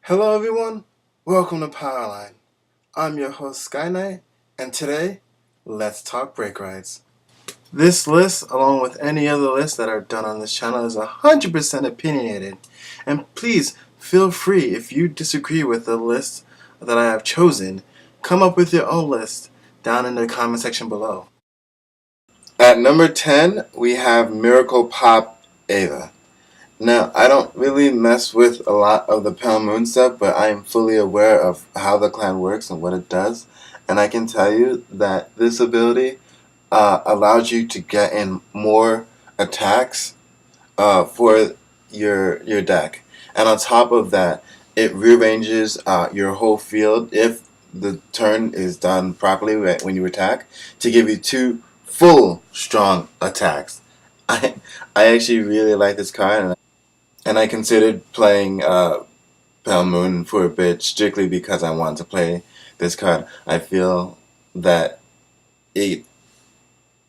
Hello everyone, welcome to Powerline. I'm your host Sky Knight, and today, let's talk brake rides. This list, along with any other lists that are done on this channel, is 100% opinionated. And please feel free, if you disagree with the list that I have chosen, come up with your own list down in the comment section below. At number 10, we have Miracle Pop Ava. Now, I don't really mess with a lot of the Pale Moon stuff, but I am fully aware of how the clan works and what it does. And I can tell you that this ability allows you to get in more attacks for your deck. And on top of that, it rearranges your whole field if the turn is done properly when you attack to give you two full strong attacks. I actually really like this card, and I considered playing Pale Moon for a bit strictly because I wanted to play this card. I feel that it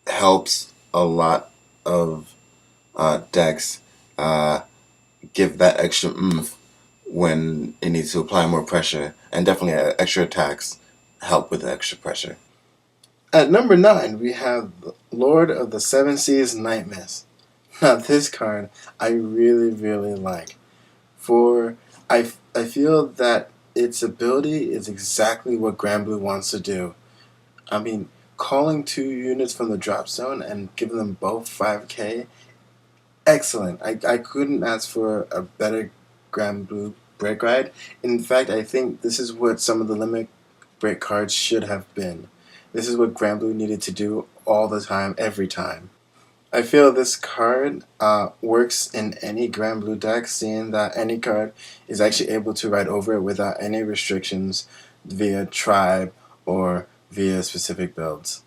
helps a lot of decks give that extra oomph when it needs to apply more pressure, and definitely extra attacks help with the extra pressure. At number 9, we have Lord of the Seven Seas Night Mist. Now this card I really like. I feel that its ability is exactly what Granblue wants to do. I mean, calling 2 units from the drop zone and giving them both 5k, excellent. I couldn't ask for a better Granblue break ride. In fact, I think this is what some of the limit break cards should have been. This is what Granblue needed to do all the time, every time. I feel this card works in any Granblue deck, seeing that any card is actually able to ride over it without any restrictions via tribe or via specific builds.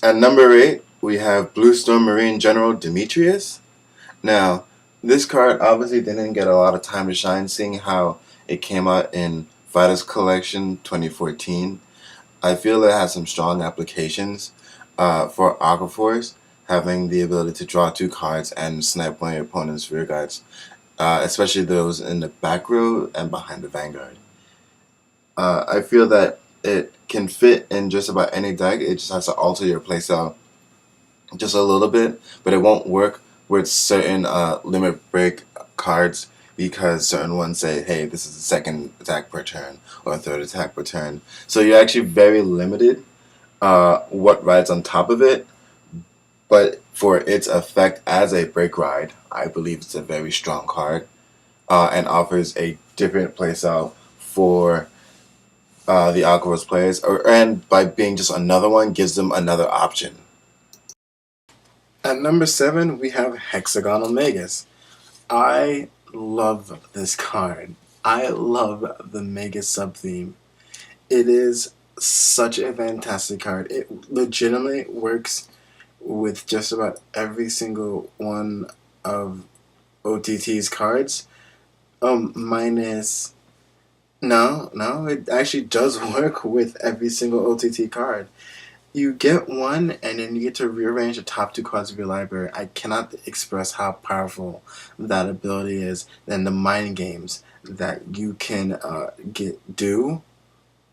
At number 8, we have Bluestorm Marine General Demetrius. Now, this card obviously didn't get a lot of time to shine, seeing how it came out in Fighters Collection 2014. I feel it has some strong applications for Aquaforce, having the ability to draw 2 cards and snipe one of your opponent's rear guards, especially those in the back row and behind the Vanguard. I feel that it can fit in just about any deck. It just has to alter your playstyle just a little bit, but it won't work with certain limit break cards because certain ones say, hey, this is the second attack per turn or third attack per turn. So you're actually very limited what rides on top of it. But for its effect as a break ride, I believe it's a very strong card and offers a different playstyle for the Aquaforce players, and by being just another one, gives them another option. At number 7, we have Hexagonal Vegas. I love this card. I love the Mega sub-theme. It is such a fantastic card. It legitimately works with just about every single one of OTT's cards. Minus... No, it actually does work with every single OTT card. You get one, and then you get to rearrange the top 2 cards of your library. I cannot express how powerful that ability is, and the mind games that you can do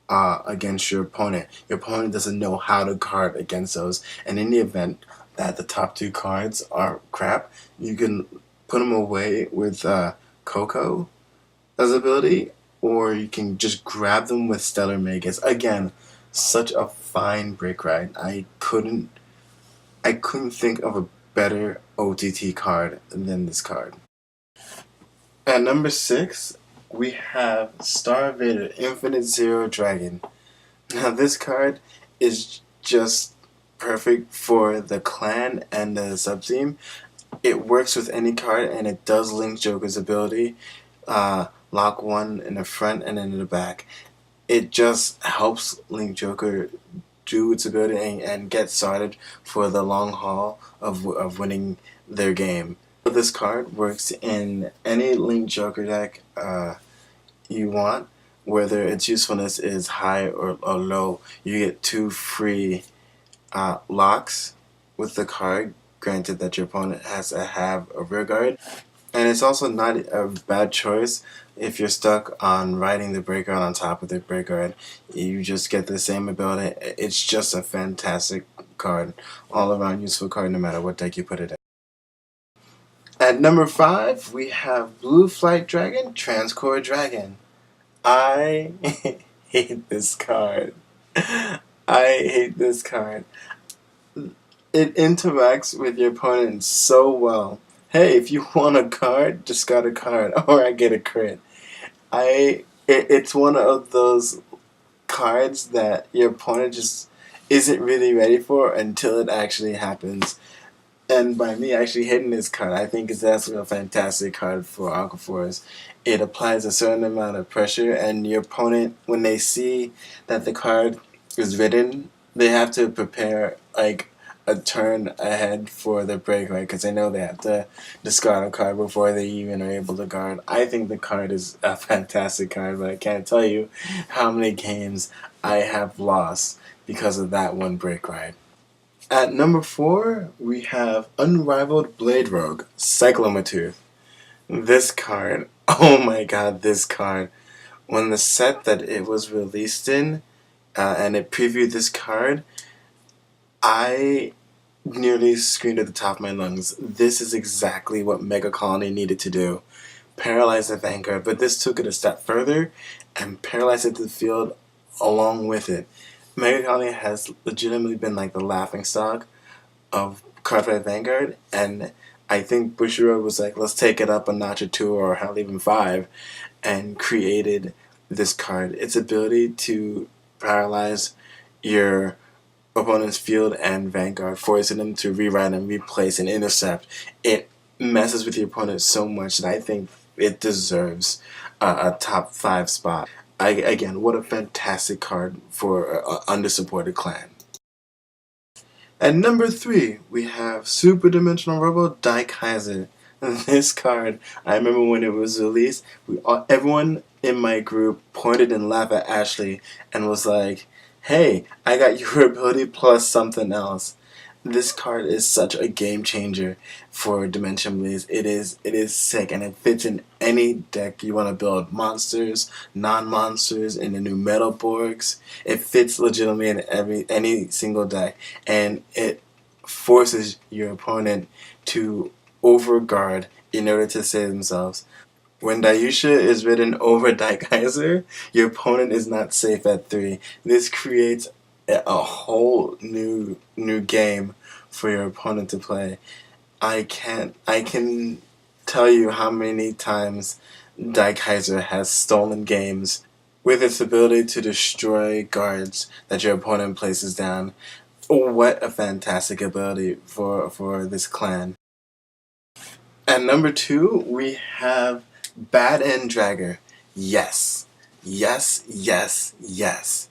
against your opponent. Your opponent doesn't know how to card against those, and in the event that the top 2 cards are crap, you can put them away with Coco as ability, or you can just grab them with Stellar Magus. Again, such a fine break ride. I couldn't think of a better OTT card than this card. At number 6, we have Star Vader Infinite Zero Dragon. Now this card is just perfect for the clan and the sub-theme. It works with any card, and it does link Joker's ability. Lock one in the front and then in the back. It just helps Link Joker do its ability and get started for the long haul of winning their game. This card works in any Link Joker deck you want, whether its usefulness is high or low. You get 2 free locks with the card, granted that your opponent has to have a rear guard. And it's also not a bad choice if you're stuck on riding the breaker on top of the breaker, you just get the same ability. It's just a fantastic card, all around useful card no matter what deck you put it in. At number 5, we have Blue Flight Dragon, Transcore Dragon. I hate this card. I hate this card. It interacts with your opponent so well. Hey, if you want a card, discard a card, or I get a crit. It's one of those cards that your opponent just isn't really ready for until it actually happens. And by me actually hitting this card, I think it's actually a fantastic card for Aquaforce. It applies a certain amount of pressure, and your opponent, when they see that the card is written, they have to prepare like a turn ahead for the break, right? Because they know they have to discard a card before they even are able to guard. I think the card is a fantastic card, but I can't tell you how many games I have lost because of that one break ride. At number 4, we have Unrivaled Blade Rogue, Cyclomatooth. This card, oh my god, this card. When the set that it was released in, and it previewed this card, I nearly screamed at the top of my lungs. This is exactly what Mega Colony needed to do. Paralyze the Vanguard, but this took it a step further and paralyzed it to the field along with it. Mega Colony has legitimately been like the laughingstock of Cardfight Vanguard, and I think Bushiroad was like, let's take it up a notch or 2 or hell even 5, and created this card. Its ability to paralyze your opponent's field and Vanguard, forcing them to rewrite and replace and intercept. It messes with your opponent so much that I think it deserves a top 5 spot. Again, what a fantastic card for an undersupported clan. At number 3, we have Super Dimensional Robo Die Kaiser. This card, I remember when it was released, everyone in my group pointed and laughed at Ashley and was like, hey, I got your ability plus something else. This card is such a game changer for Dimension Blaze. It is sick, and it fits in any deck you want to build. Monsters, non-monsters, in the new Metal Borgs. It fits legitimately in any single deck, and it forces your opponent to overguard in order to save themselves. When Dayusha is written over Die Kaiser, your opponent is not safe at 3. This creates a whole new game for your opponent to play. I can tell you how many times Die Kaiser has stolen games with its ability to destroy guards that your opponent places down. What a fantastic ability for this clan. At number 2, we have Bad End Dragger. Yes. Yes, yes, yes.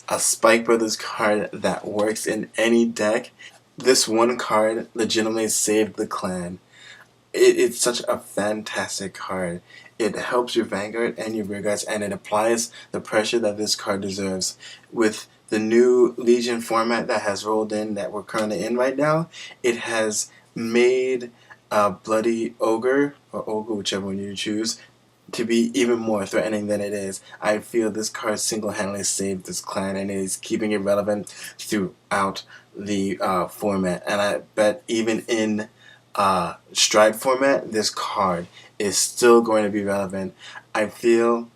A Spike Brothers card that works in any deck. This one card legitimately saved the clan. It's such a fantastic card. It helps your Vanguard and your rear guards, and it applies the pressure that this card deserves. With the new Legion format that has rolled in, that we're currently in right now, it has made Bloody Ogre, or Ogre, whichever one you choose, to be even more threatening than it is. I feel this card single-handedly saved this clan, and it is keeping it relevant throughout the format. And I bet even in Stride format, this card is still going to be relevant. I feel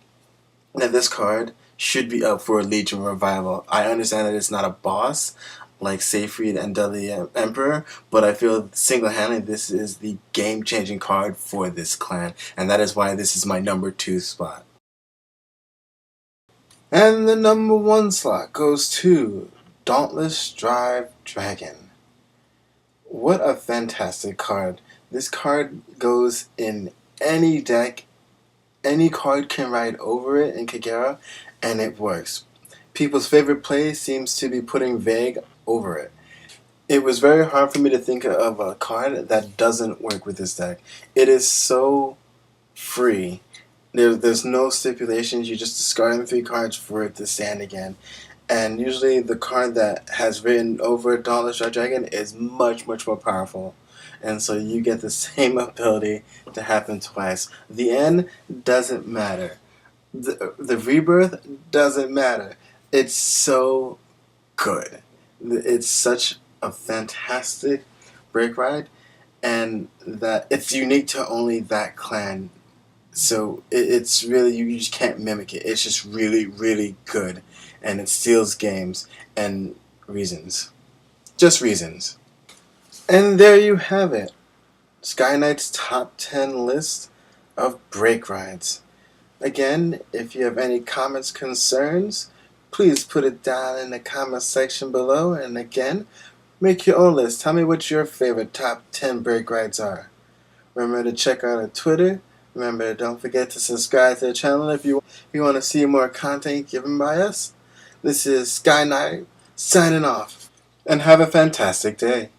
that this card should be up for a Legion revival. I understand that it's not a boss like Seyfried and Dudley Emperor, but I feel single-handedly this is the game-changing card for this clan, and that is why this is my number 2 spot. And the number 1 slot goes to Dauntless Dragon. What a fantastic card. This card goes in any deck. Any card can ride over it in Kagera, and it works. People's favorite play seems to be putting Vague over it. It was very hard for me to think of a card that doesn't work with this deck. It is so free. There's no stipulations. You just discard 3 cards for it to stand again. And usually the card that has written over Dauntless Dragon is much, much more powerful. and so you get the same ability to happen twice. The end doesn't matter. The rebirth doesn't matter. It's so good. It's such a fantastic break ride, and that it's unique to only that clan. So it's really, you just can't mimic it. It's just really, really good, and it steals games and reasons. Just reasons. And there you have it. Sky Knight's top 10 list of break rides. Again, if you have any comments, concerns, please put it down in the comment section below. And again, make your own list. Tell me what your favorite top 10 break rides are. Remember to check out our Twitter. Remember, don't forget to subscribe to the channel if you want to see more content given by us. This is Sky Knight signing off. And have a fantastic day.